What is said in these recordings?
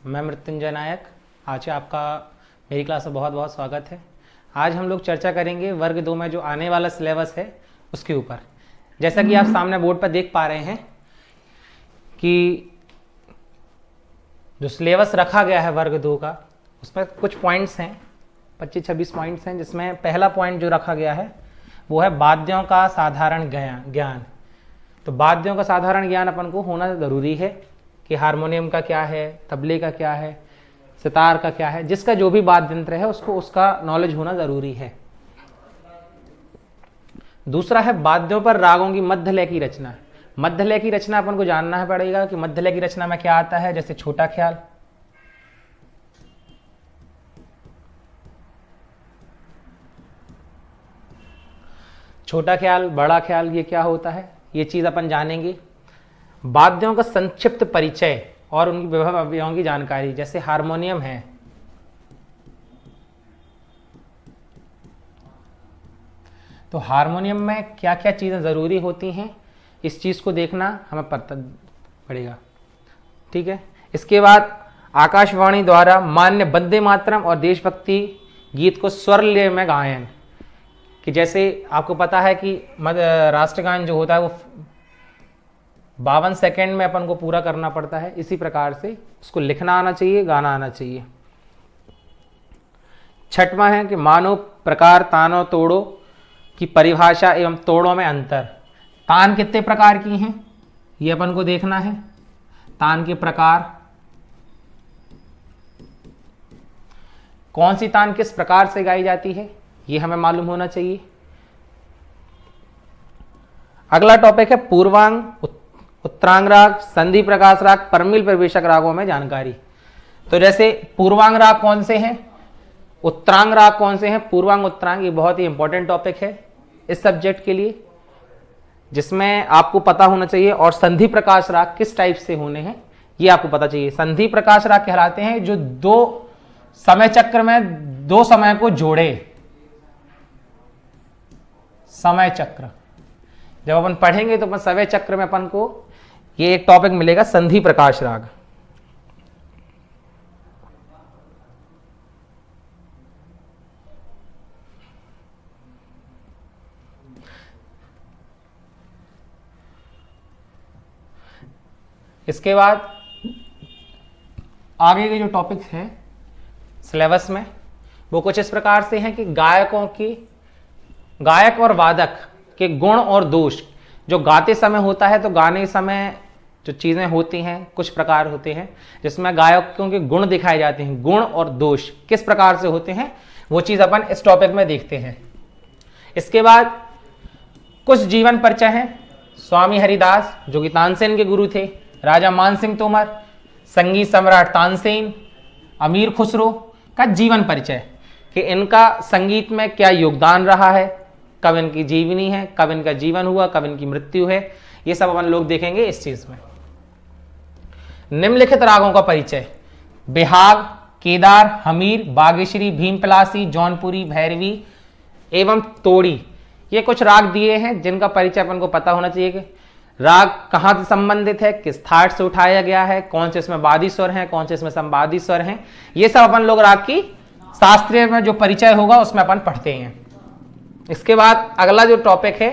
मैं मृत्युंजय नायक। आज आपका मेरी क्लास में बहुत बहुत स्वागत है। आज हम लोग चर्चा करेंगे वर्ग 2 में जो आने वाला सिलेबस है उसके ऊपर। जैसा कि आप सामने बोर्ड पर देख पा रहे हैं कि जो सिलेबस रखा गया है वर्ग 2 का, उसमें कुछ पॉइंट्स हैं, 25-26 पॉइंट्स हैं, जिसमें पहला पॉइंट जो रखा गया है वो है वाद्यों का साधारण ज्ञान। तो वाद्यों का साधारण ज्ञान अपन को होना ज़रूरी है कि हारमोनियम का क्या है, तबले का क्या है, सितार का क्या है, जिसका जो भी वाद्य यंत्र है उसको उसका नॉलेज होना ज़रूरी है। दूसरा है वाद्यों पर रागों की मध्य लय की रचना। मध्य लय की रचना अपन को जानना है पड़ेगा कि मध्य लय की रचना में क्या आता है। जैसे छोटा ख्याल, छोटा ख्याल, बड़ा ख्याल, ये क्या होता है, ये चीज़ अपन जानेंगे। वाद्यों का संक्षिप्त परिचय और उनकी विभव अवयवों की जानकारी। जैसे हारमोनियम है, तो हारमोनियम में क्या क्या चीज़ें ज़रूरी होती हैं, इस चीज़ को देखना हमें पता पड़ेगा। ठीक है। इसके बाद आकाशवाणी द्वारा मान्य वंदे मातरम और देशभक्ति गीत को स्वर लय में गायन, कि जैसे आपको पता है कि राष्ट्रगान जो होता है वो 52 सेकेंड में अपन को पूरा करना पड़ता है। इसी प्रकार से उसको लिखना आना चाहिए, गाना आना चाहिए। छठवां है कि मानो प्रकार तानो तोड़ो की परिभाषा एवं तोड़ों में अंतर। तान कितने प्रकार की हैं ये अपन को देखना है। तान के प्रकार, कौन सी तान किस प्रकार से गाई जाती है ये हमें मालूम होना चाहिए। अगला टॉपिक है पूर्वांग, उत्तरांग राग, संधि प्रकाश राग, परमिल प्रवेशक रागों में जानकारी। तो जैसे पूर्वांग राग कौन से हैं, उत्तरांग राग कौन से हैं, पूर्वांग उत्तरांग, ये बहुत ही इंपॉर्टेंट टॉपिक है इस सब्जेक्ट के लिए, जिसमें आपको पता होना चाहिए। और संधि प्रकाश राग किस टाइप से होने हैं ये आपको पता चाहिए। संधि प्रकाश राग कहलाते हैं जो दो समय चक्र में दो समय को जोड़े। समय चक्र जब अपन पढ़ेंगे तो अपन समय चक्र में अपन को ये एक टॉपिक मिलेगा, संधि प्रकाश राग। इसके बाद आगे के जो टॉपिक्स हैं सिलेबस में वो कुछ इस प्रकार से हैं कि गायक और वादक के गुण और दोष। जो गाते समय होता है तो गाने समय जो चीज़ें होती हैं कुछ प्रकार होते हैं, जिसमें गायकों के गुण दिखाए जाते हैं। गुण और दोष किस प्रकार से होते हैं वो चीज़ अपन इस टॉपिक में देखते हैं। इसके बाद कुछ जीवन परिचय हैं। स्वामी हरिदास जो कि तानसेन के गुरु थे, राजा मानसिंह तोमर, संगीत सम्राट तानसेन, अमीर खुसरो का जीवन परिचय, कि इनका संगीत में क्या योगदान रहा है, कब इनकी जीवनी है, कब इनका जीवन हुआ, कब इनकी मृत्यु है, ये सब अपन लोग देखेंगे इस चीज में। निम्नलिखित रागों का परिचय: बिहाग, केदार, हमीर, बागेश्वरी, भीमपलासी, जौनपुरी, भैरवी एवं तोड़ी, ये कुछ राग दिए हैं जिनका परिचय अपन को पता होना चाहिए कि राग कहाँ से संबंधित है, किस थाट से उठाया गया है, कौन से इसमें वादी स्वर हैं, कौन से इसमें संवादी स्वर हैं। ये सब अपन लोग राग की शास्त्रीय में जो परिचय होगा उसमें अपन पढ़ते हैं। इसके बाद अगला जो टॉपिक है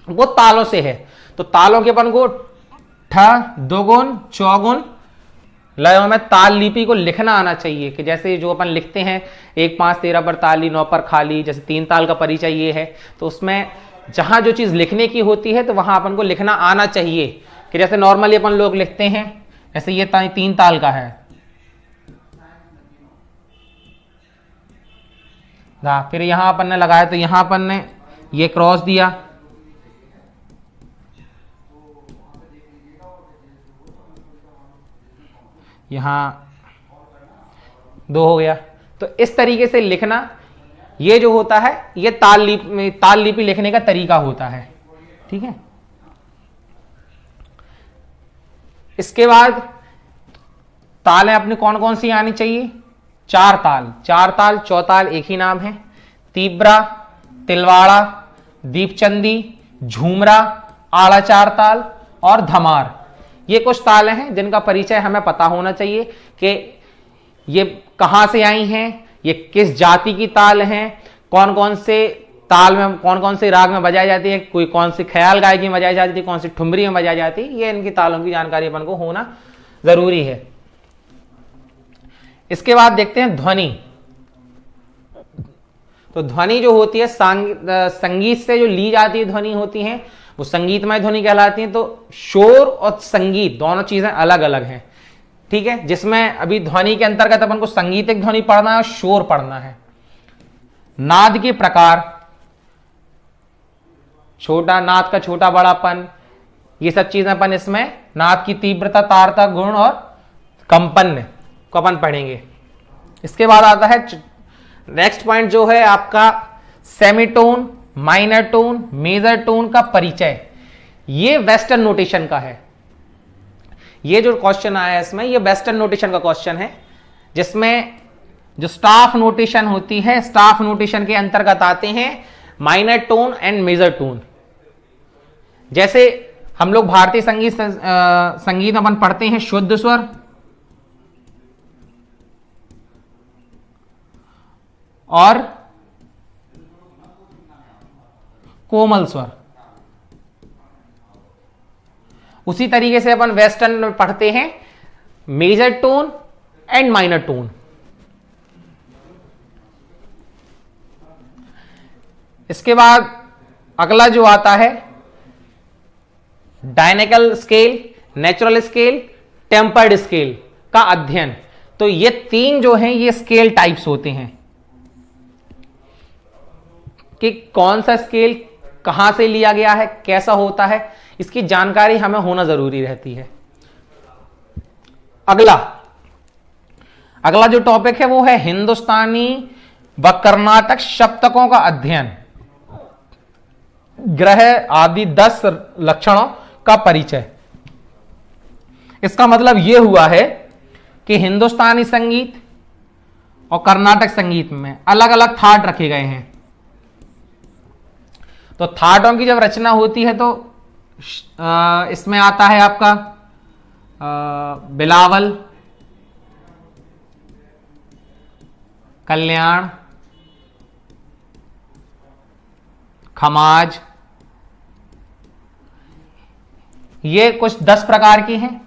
वो तालों से है। तो तालों के अपन को ठ, दोगुन, चौगुन लयों में ताल लिपि को लिखना आना चाहिए, कि जैसे जो अपन लिखते हैं 1 5 13 पर ताली, 9 पर खाली, जैसे 3 ताल का परिचय ये है। तो उसमें जहां जो चीज लिखने की होती है तो वहां अपन को लिखना आना चाहिए, कि जैसे नॉर्मली अपन लोग लिखते हैं, जैसे ये 3 ताल का है, फिर यहां अपन ने लगाया तो यहां अपन ने ये क्रॉस दिया, यहां 2 हो गया। तो इस तरीके से लिखना, ये जो होता है ये ताल लिपि लिखने का तरीका होता है। ठीक है। इसके बाद तालें अपनी कौन कौन सी आनी चाहिए? 4 ताल, चौताल एक ही नाम है। तीब्रा, तिलवाड़ा, दीपचंदी, झूमरा, आड़ा 4 ताल और धमार, ये कुछ ताल हैं जिनका परिचय हमें पता होना चाहिए कि ये कहां से आई हैं, ये किस जाति की ताल हैं, कौन कौन से ताल में, कौन कौन से राग में बजाई जाती है, कोई कौन सी ख्याल गायकी में बजाई जाती है, कौन सी ठुमरी में बजाई जाती है, ये इनकी तालों की जानकारी अपन को होना जरूरी है। इसके बाद देखते हैं ध्वनि। तो ध्वनि जो होती है संगीत से जो ली जाती है ध्वनि होती है वो संगीतमय ध्वनि कहलाती है। तो शोर और संगीत दोनों चीजें अलग अलग हैं, ठीक है, जिसमें अभी ध्वनि के अंतर्गत अपन को संगीतिक ध्वनि पढ़ना है और शोर पढ़ना है। नाद के प्रकार, छोटा नाद का छोटा बड़ापन, ये सब चीजें अपन इसमें नाद की तीव्रता, तारता, गुण और कंपन को अपन पढ़ेंगे। इसके बाद आता है नेक्स्ट पॉइंट जो है आपका semitone, minor tone, major tone का परिचय। ये वेस्टर्न नोटेशन का है। ये जो क्वेश्चन आया है इसमें, ये वेस्टर्न नोटेशन का क्वेश्चन है, जिसमें जो स्टाफ नोटेशन होती है, स्टाफ नोटेशन के अंतर्गत आते हैं minor tone and major tone. जैसे हम लोग भारतीय संगीत में अपन पढ़ते हैं शुद्ध स्वर और कोमल स्वर, उसी तरीके से अपन वेस्टर्न में पढ़ते हैं major tone and minor tone. इसके बाद अगला जो आता है डायनेकल scale, natural scale, tempered scale का अध्ययन। तो ये तीन जो हैं ये स्केल टाइप्स होते हैं कि कौन सा स्केल कहां से लिया गया है, कैसा होता है, इसकी जानकारी हमें होना जरूरी रहती है। अगला जो टॉपिक है वो है हिंदुस्तानी व कर्नाटक सप्तकों का अध्ययन, ग्रह आदि 10 लक्षणों का परिचय। इसका मतलब यह हुआ है कि हिंदुस्तानी संगीत और कर्नाटक संगीत में अलग अलग थाट रखे गए हैं। तो थाटों की जब रचना होती है तो इसमें आता है आपका बिलावल, कल्याण, खमाज, ये कुछ 10 प्रकार की हैं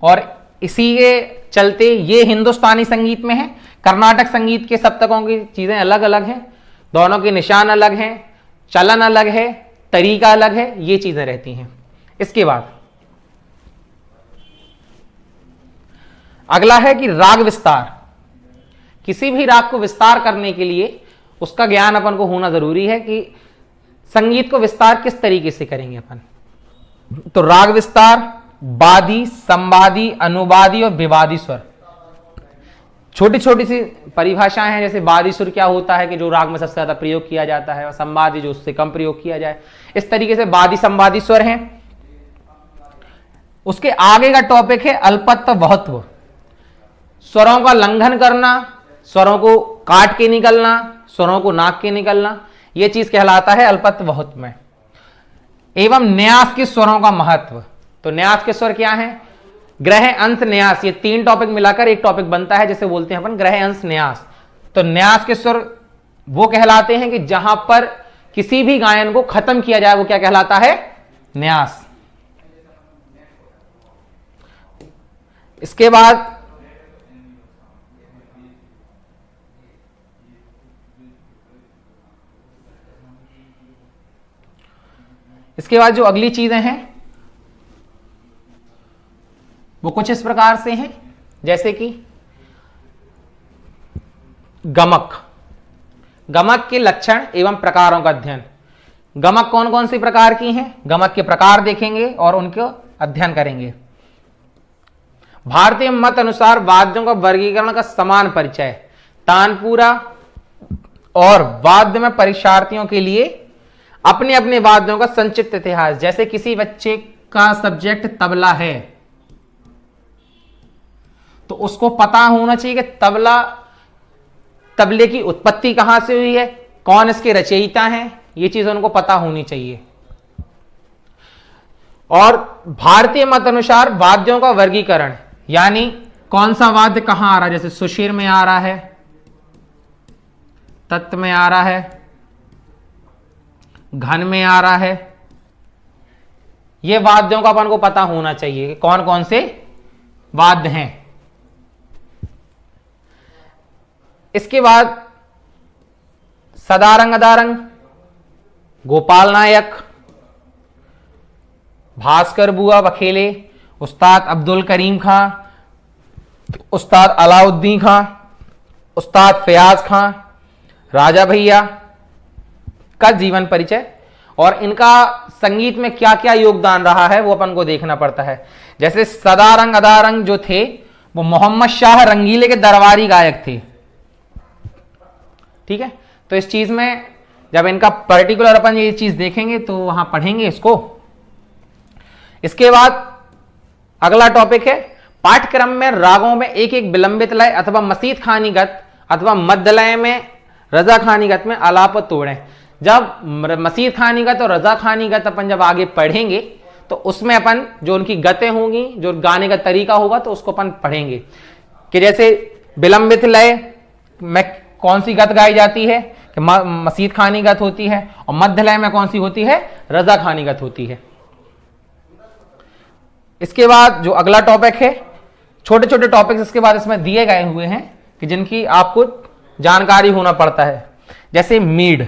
और इसी के चलते ये हिंदुस्तानी संगीत में है। कर्नाटक संगीत के सप्तकों की चीजें अलग अलग हैं, दोनों के निशान अलग हैं, चलन अलग है, तरीका अलग है, ये चीजें रहती हैं। इसके बाद अगला है कि राग विस्तार। किसी भी राग को विस्तार करने के लिए उसका ज्ञान अपन को होना जरूरी है कि संगीत को विस्तार किस तरीके से करेंगे अपन। तो राग विस्तार वादी, संवादी, अनुवादी और विवादी स्वर। छोटी छोटी सी परिभाषाएं हैं, जैसे वादी सुर क्या होता है कि जो राग में सबसे ज्यादा प्रयोग किया जाता है, और संवादी जो उससे कम प्रयोग किया जाए। इस तरीके से वादी संवादी स्वर हैं। उसके आगे का टॉपिक है अल्पत्व बहुत्व। स्वरों का लंघन करना, स्वरों को काट के निकलना, स्वरों को नाक के निकलना, यह चीज कहलाता है अल्पत्व बहुत्व में। एवं न्यास के स्वरों का महत्व। तो न्यास के स्वर क्या है? ग्रह, अंश, न्यास, ये 3 टॉपिक मिलाकर एक टॉपिक बनता है जिसे बोलते हैं अपन ग्रह, अंश, न्यास। तो न्यास के स्वर वो कहलाते हैं कि जहां पर किसी भी गायन को खत्म किया जाए वो क्या कहलाता है? न्यास। इसके बाद जो अगली चीजें हैं वो कुछ इस प्रकार से हैं, जैसे कि गमक। गमक के लक्षण एवं प्रकारों का अध्ययन। गमक कौन कौन सी प्रकार की हैं, गमक के प्रकार देखेंगे और उनका अध्ययन करेंगे। भारतीय मत अनुसार वाद्यों का वर्गीकरण का समान परिचय। तानपुरा और वाद्य में परीक्षार्थियों के लिए अपने अपने वाद्यों का संक्षिप्त इतिहास। जैसे किसी बच्चे का सब्जेक्ट तबला है तो उसको पता होना चाहिए कि तबले की उत्पत्ति कहां से हुई है, कौन इसके रचयिता हैं, ये चीज उनको पता होनी चाहिए। और भारतीय मत अनुसार वाद्यों का वर्गीकरण, यानी कौन सा वाद्य कहां आ रहा है, जैसे सुशिर में आ रहा है, तत्व में आ रहा है, घन में आ रहा है, ये वाद्यों का अपन को पता होना चाहिए कि कौन कौन से वाद्य हैं। इसके बाद सदारंग अदारंग, गोपाल नायक, भास्कर बुआ बखेले, उस्ताद अब्दुल करीम खां, उस्ताद अलाउद्दीन खां, उस्ताद फयाज खां, राजा भैया का जीवन परिचय और इनका संगीत में क्या क्या योगदान रहा है वो अपन को देखना पड़ता है। जैसे सदारंग अदारंग जो थे वो मोहम्मद शाह रंगीले के दरबारी गायक थे, ठीक है। तो इस चीज में जब इनका पर्टिकुलर अपन ये चीज देखेंगे तो वहां पढ़ेंगे इसको। इसके बाद अगला टॉपिक है पाठ्यक्रम में रागों में एक एक विलंबित लय अथवा मसीद खानीगत अथवा मध्य लय में रजा खानीगत में आलाप तोड़ें। जब मसीद खानीगत और रजा खानीगत अपन जब आगे पढ़ेंगे तो उसमें अपन जो उनकी गतें होंगी, जो गाने का तरीका होगा, तो उसको अपन पढ़ेंगे कि जैसे विलंबित लय में कौन सी गत गाई जाती है कि मसीद खानीगत होती है, और मध्य लय में कौन सी होती है, रजा खानीगत होती है। इसके बाद जो अगला टॉपिक है, छोटे छोटे टॉपिक्स इसके बाद इसमें दिए गए हुए हैं कि जिनकी आपको जानकारी होना पड़ता है, जैसे मीड,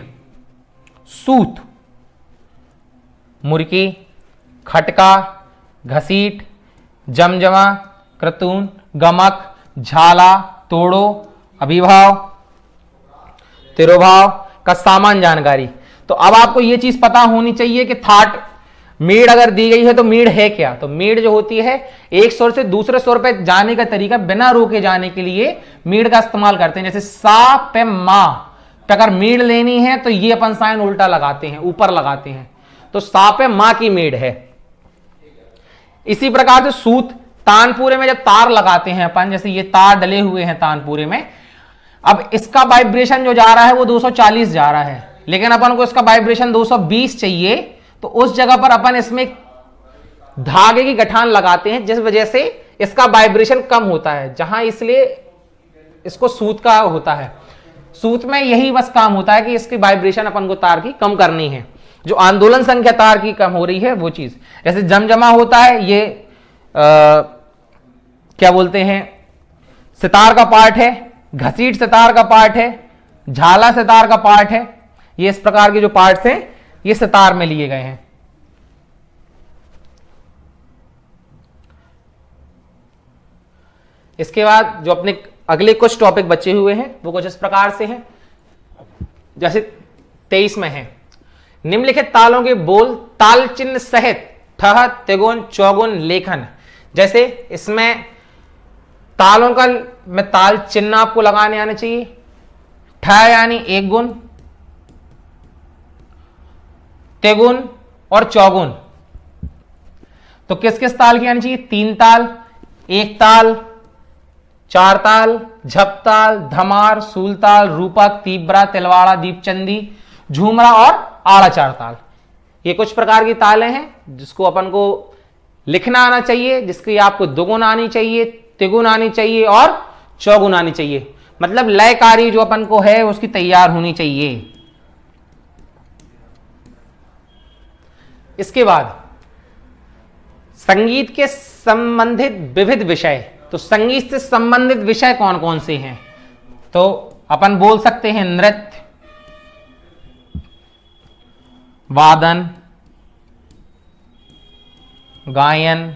सूत, मुर्की, खटका, घसीट, जमजमा, क्रतून, गमक, झाला, तोड़ो, अभिभाव, तिरुभाव का सामान्य जानकारी। तो अब आपको यह चीज पता होनी चाहिए कि थाट मीड अगर दी गई है तो मीड है क्या। तो मीड जो होती है एक सुर से दूसरे सुर पे जाने का तरीका बिना रोके जाने के लिए मीड का इस्तेमाल करते हैं। जैसे सा पे मा पे अगर मीड लेनी है तो ये अपन साइन उल्टा लगाते हैं, ऊपर लगाते हैं, तो सा पे मा की मीड है। इसी प्रकार से सूत, तानपुरे में जब तार लगाते हैं अपन, जैसे ये तार डले हुए हैं तानपुरे में, अब इसका वाइब्रेशन जो जा रहा है वो 240 जा रहा है, लेकिन अपन को इसका वाइब्रेशन 220 चाहिए, तो उस जगह पर अपन इसमें धागे की गठान लगाते हैं, जिस वजह से इसका वाइब्रेशन कम होता है, जहां इसलिए इसको सूत का होता है। सूत में यही बस काम होता है कि इसकी वाइब्रेशन अपन को तार की कम करनी है, जो आंदोलन संख्या तार की कम हो रही है वो चीज। जैसे जमजमा होता है, ये क्या बोलते हैं, सितार का पार्ट है, घसीट सितार का पार्ट है, झाला सितार का पार्ट है। ये इस प्रकार के जो पार्ट्स हैं ये सितार में लिए गए हैं। इसके बाद जो अपने अगले कुछ टॉपिक बचे हुए हैं वो कुछ इस प्रकार से हैं, जैसे 23 में है, निम्नलिखित तालों के बोल ताल चिन्ह सहित ठह, तिगुन, चौगुन लेखन। जैसे इसमें तालों का में ताल चिन्ह आपको लगाने आने चाहिए। ठह यानी एक गुण, तिगुन और चौगुन तो किस किस ताल की आनी चाहिए, 3 ताल, 1 ताल, 4 ताल, झपताल, धमार, सूलताल, रूपक, तीब्रा, तिलवाड़ा, दीपचंदी, झूमरा और आड़ा 4 ताल। ये कुछ प्रकार की तालें हैं जिसको अपन को लिखना आना चाहिए, जिसकी आपको दुगुन आनी चाहिए, तिगुन आनी चाहिए और चौगुन आनी चाहिए। मतलब लयकारी जो अपन को है उसकी तैयार होनी चाहिए। इसके बाद संगीत के संबंधित विविध विषय, तो संगीत से संबंधित विषय कौन कौन से हैं, तो अपन बोल सकते हैं नृत्य, वादन, गायन,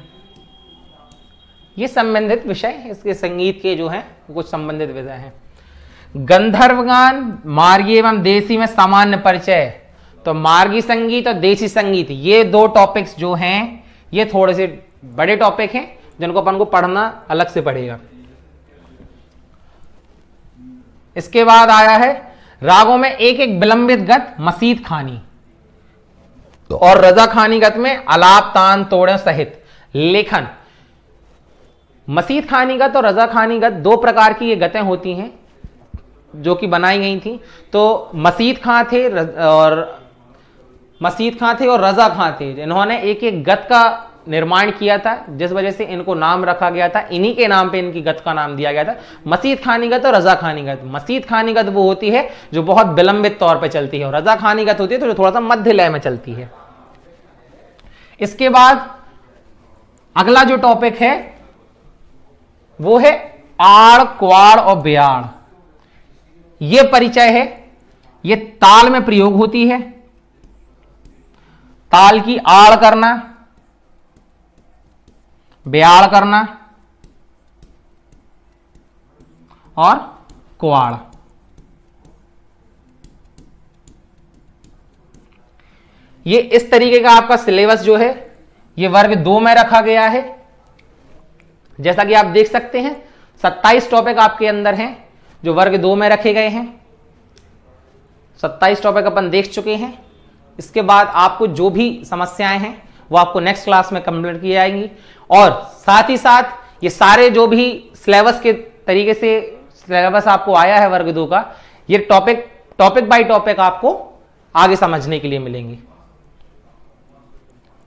ये संबंधित विषय इसके संगीत के जो हैं कुछ संबंधित विषय हैं। गंधर्व गान, मार्गी एवं देसी में सामान्य परिचय, तो मार्गी संगीत और देसी संगीत ये 2 टॉपिक्स जो हैं ये थोड़े से बड़े टॉपिक हैं जिनको अपन को पढ़ना अलग से पड़ेगा। इसके बाद आया है रागों में एक एक विलंबित गत मसीद खानी और रजा खानी गत में आलाप तान तोड़े सहित लेखन। मसीद खानीगत और रजा खानीगत 2 प्रकार की ये गतें होती हैं जो कि बनाई गई थी। तो मसीद खां थे और मसीद खां थे और रजा खां थे। इन्होंने एक एक गत का निर्माण किया था, जिस वजह से इनको नाम रखा गया था, इन्हीं के नाम पे इनकी गत का नाम दिया गया था, मसीद खानी गत और रजा खानी गत। मसीद खानी गत वो होती है जो बहुत विलंबित तौर पे चलती है, और रजा खानी गत होती है तो जो थोड़ा सा मध्य लय में चलती है। इसके बाद अगला जो टॉपिक है वो है आड़, क्वाड़ और ब्याड़। ये परिचय है, ये ताल में प्रयोग होती है। ताल की आड़ करना, ब्याड़ करना और क्वाड़। ये इस तरीके का आपका सिलेबस जो है ये वर्ग 2 में रखा गया है। जैसा कि आप देख सकते हैं 27 टॉपिक आपके अंदर हैं जो वर्ग 2 में रखे गए हैं। 27 टॉपिक अपन देख चुके हैं। इसके बाद आपको जो भी समस्याएं हैं वो आपको नेक्स्ट क्लास में कंप्लीट की जाएंगी, और साथ ही साथ ये सारे जो भी सिलेबस के तरीके से सिलेबस आपको आया है वर्ग 2 का, ये टॉपिक बाय टॉपिक आपको आगे समझने के लिए मिलेंगे।